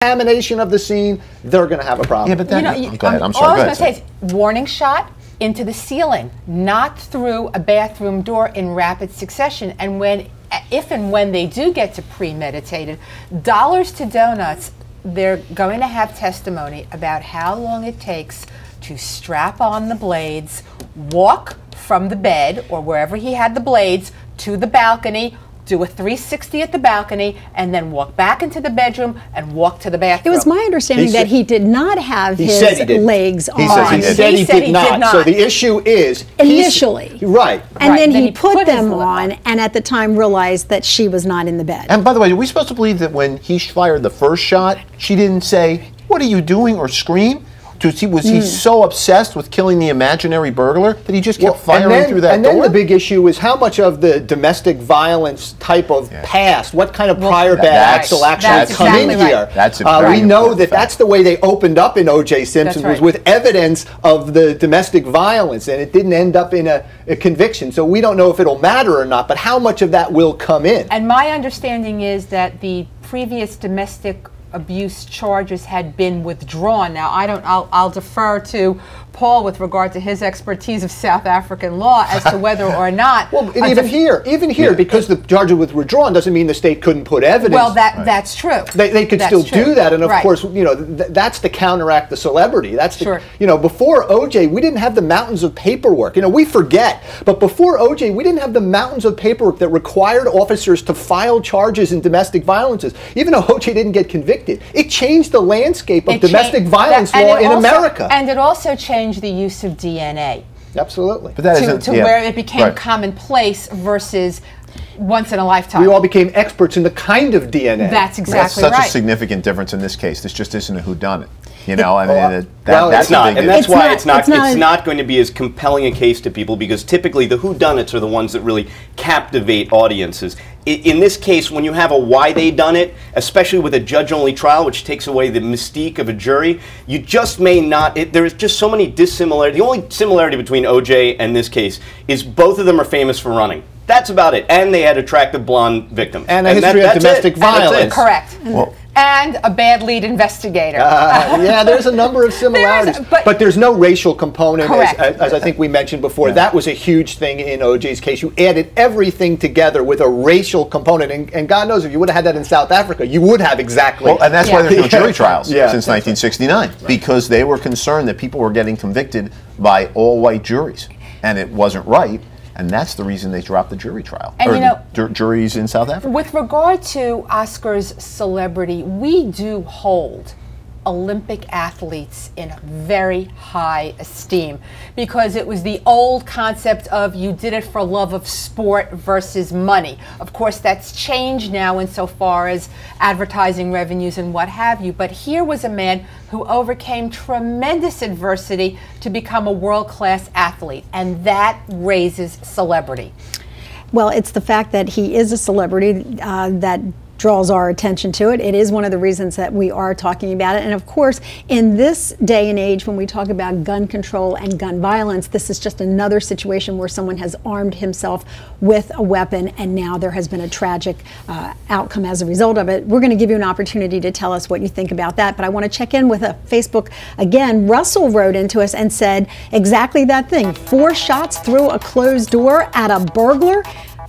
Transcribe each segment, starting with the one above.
contamination of the scene, they're going to have a problem. Yeah, but that, go ahead. I'm sorry. All I was going to say is warning shot into the ceiling, not through a bathroom door in rapid succession. And if and when they do get to premeditated, dollars to donuts, they're going to have testimony about how long it takes to strap on the blades, walk from the bed or wherever he had the blades to the balcony, do a 360 at the balcony, and then walk back into the bedroom and walk to the bathroom. It was my understanding that he did not have his legs on. He said he did not. So the issue is initially, right, and then he put them on, and at the time realized that she was not in the bed. And by the way, are we supposed to believe that when he fired the first shot, she didn't say, "What are you doing?" or scream? Was he so obsessed with killing the imaginary burglar that he just kept firing through that door? And then the big issue is how much of the domestic violence type of past, what kind of prior bad acts will actually come in here. That's we know that that's the way they opened up in O.J. Simpson, was with evidence of the domestic violence, and it didn't end up in a conviction. So we don't know if it'll matter or not, but how much of that will come in. And my understanding is that the previous domestic abuse charges had been withdrawn. Now, I'll defer to Paul with regard to his expertise of South African law as to whether or not. Well, even here, because the charge was withdrawn doesn't mean the state couldn't put evidence. Well, that's true. They could still do that, and of course, you know, that's to counteract the celebrity. That's the, you know, before OJ, we didn't have the mountains of paperwork. You know, we forget, but before OJ, we didn't have the mountains of paperwork that required officers to file charges in domestic violences. Even though OJ didn't get convicted, it changed the landscape of domestic violence law in America. And it also changed the use of DNA. Absolutely. But that to where it became commonplace versus once in a lifetime. We all became experts in the kind of DNA. That's exactly right. That's such a significant difference in this case. This just isn't a whodunit. You know, I mean, that's not, and that's why it's not going to be as compelling a case to people, because typically the whodunits are the ones that really captivate audiences. In this case, when you have a why they done it, especially with a judge-only trial, which takes away the mystique of a jury, you just may not. There's just so many dissimilarities. The only similarity between OJ and this case is both of them are famous for running. That's about it. And they had attractive blonde victims. And a history of domestic violence. Correct. Well, and a bad lead investigator. Yeah, there's a number of similarities. But there's no racial component, as I think we mentioned before. Yeah. That was a huge thing in OJ's case. You added everything together with a racial component. And God knows, if you would have had that in South Africa, you would have exactly. Well, and that's why there's no jury trials since 1969. Because they were concerned that people were getting convicted by all-white juries. And it wasn't right. And that's the reason they dropped the jury trial, and you know, juries in South Africa. With regard to Oscar's celebrity, we do hold Olympic athletes in very high esteem, because it was the old concept of you did it for love of sport versus money. Of course, that's changed now insofar as advertising revenues and what have you, but here was a man who overcame tremendous adversity to become a world-class athlete, and that raises celebrity. Well, it's the fact that he is a celebrity that draws our attention to it. It is one of the reasons that we are talking about it. And of course, in this day and age, when we talk about gun control and gun violence, this is just another situation where someone has armed himself with a weapon, and now there has been a tragic outcome as a result of it. We're going to give you an opportunity to tell us what you think about that, but I want to check in with a Facebook again. Russell wrote into us and said exactly that thing. 4 shots through a closed door at a burglar.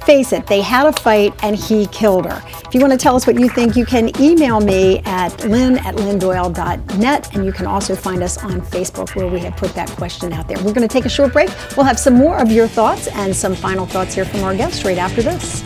Face it, they had a fight and he killed her. If you want to tell us what you think, you can email me at lynn@lynndoyle.net, and you can also find us on Facebook, where we have put that question out there. We're going to take a short break. We'll have some more of your thoughts and some final thoughts here from our guests right after this.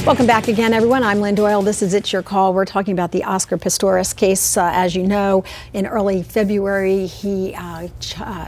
Welcome back again, everyone. I'm Lynn Doyle. This is It's Your Call. We're talking about the Oscar Pistorus case. As you know, in early February, he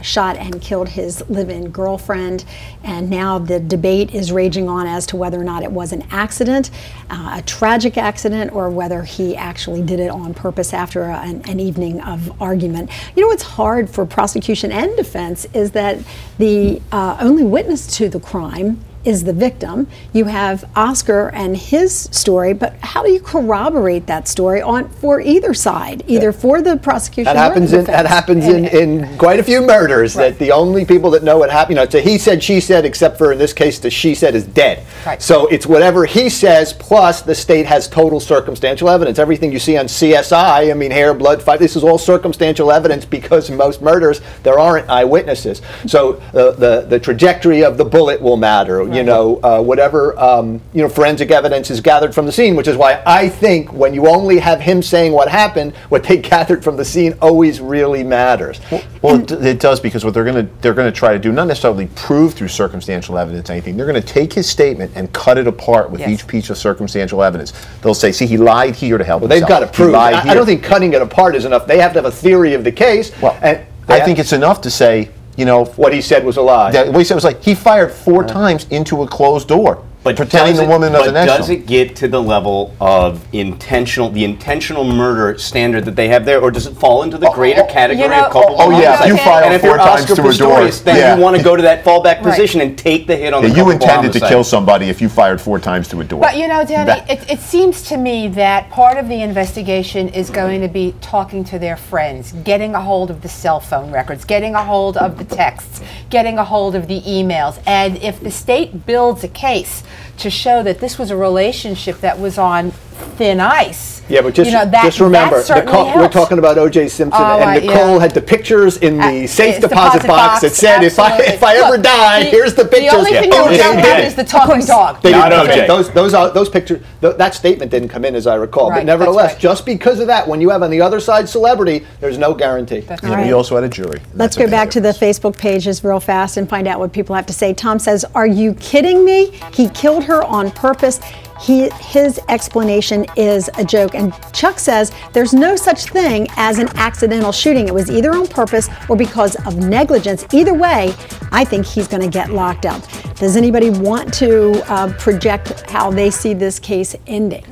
shot and killed his live-in girlfriend. And now the debate is raging on as to whether or not it was an accident, a tragic accident, or whether he actually did it on purpose after an evening of argument. You know what's hard for prosecution and defense is that the only witness to the crime is the victim. You have Oscar and his story, but how do you corroborate that story for either side, either for the prosecution or the defense? That happens in quite a few murders, right. That the only people that know what happened, it's a he said, she said, except for in this case, the she said is dead. Right. So it's whatever he says, plus the state has total circumstantial evidence. Everything you see on CSI, I mean, hair, blood, fight, this is all circumstantial evidence because in most murders, there aren't eyewitnesses. So the trajectory of the bullet will matter. Right. Whatever forensic evidence is gathered from the scene, which is why I think when you only have him saying what happened, what they gathered from the scene always really matters. Well, it does, because what they're going to try to do, not necessarily prove through circumstantial evidence anything. They're going to take his statement and cut it apart with each piece of circumstantial evidence. They'll say, see, he lied here to help himself. They've got to prove it. I don't think cutting it apart is enough. They have to have a theory of the case. Well, I think it's enough to say, what he said was a lie. What he said was like, he fired 4 times into a closed door, but pretending the woman doesn't know. But does it get to the level of the intentional murder standard that they have there, or does it fall into the greater category of culpable homicide? If you fire 4 times to a door, then you want to go to that fallback position and take the hit on the culpable homicide. You intended to kill somebody if you fired 4 times to a door. But Danny, it seems to me that part of the investigation is going to be talking to their friends, getting a hold of the cell phone records, getting a hold of the texts, getting a hold of the emails. And if the state builds a case to show that this was a relationship that was on thin ice. Yeah, but just remember, we're talking about O.J. Simpson, and Nicole had the pictures in the safe deposit box that said, if I ever die, here's the pictures. The only thing that we don't have is the talking dog. Not O.J. Those pictures, that statement didn't come in, as I recall. But nevertheless, just because of that, when you have on the other side celebrity, there's no guarantee. We also had a jury. Let's go back to the Facebook pages real fast and find out what people have to say. Tom says, are you kidding me? He killed her on purpose. His explanation is a joke. And Chuck says there's no such thing as an accidental shooting. It was either on purpose or because of negligence. Either way, I think he's going to get locked up. Does anybody want to project how they see this case ending?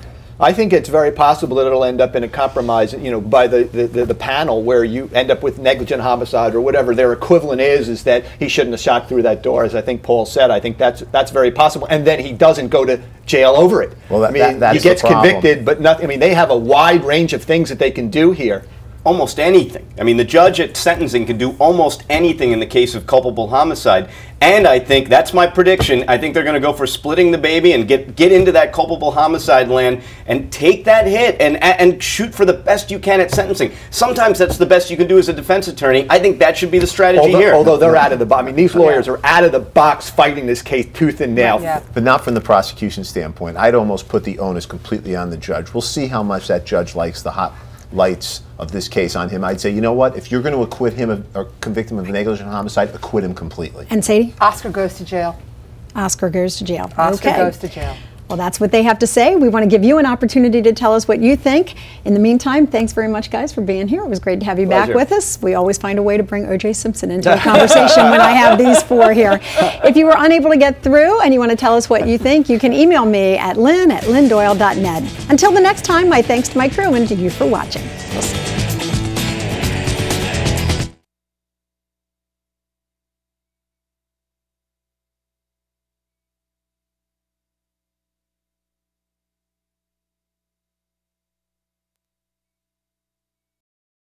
I think it's very possible that it'll end up in a compromise, by the panel, where you end up with negligent homicide or whatever their equivalent is that he shouldn't have shot through that door, as I think Paul said. I think that's very possible, and then he doesn't go to jail over it. Well, he gets convicted, but nothing. I mean, they have a wide range of things that they can do here. Almost anything. I mean, the judge at sentencing can do almost anything in the case of culpable homicide. And I think, that's my prediction, I think they're going to go for splitting the baby and get into that culpable homicide land and take that hit and shoot for the best you can at sentencing. Sometimes that's the best you can do as a defense attorney. I think that should be the strategy here. Although they're out of the box. I mean, these lawyers are out of the box fighting this case tooth and nail. Yeah. But not from the prosecution standpoint. I'd almost put the onus completely on the judge. We'll see how much that judge likes the hot lights of this case on him. I'd say, you know what, if you're going to acquit him or convict him of negligent homicide, acquit him completely. And Sadie? Oscar goes to jail. Oscar goes to jail. Oscar goes to jail. Well, that's what they have to say. We want to give you an opportunity to tell us what you think. In the meantime, thanks very much, guys, for being here. It was great to have you back with us. We always find a way to bring O.J. Simpson into a conversation when I have these 4 here. If you were unable to get through and you want to tell us what you think, you can email me at lynn@lynndoyle.net. Until the next time, my thanks to my crew and to you for watching. We'll see you.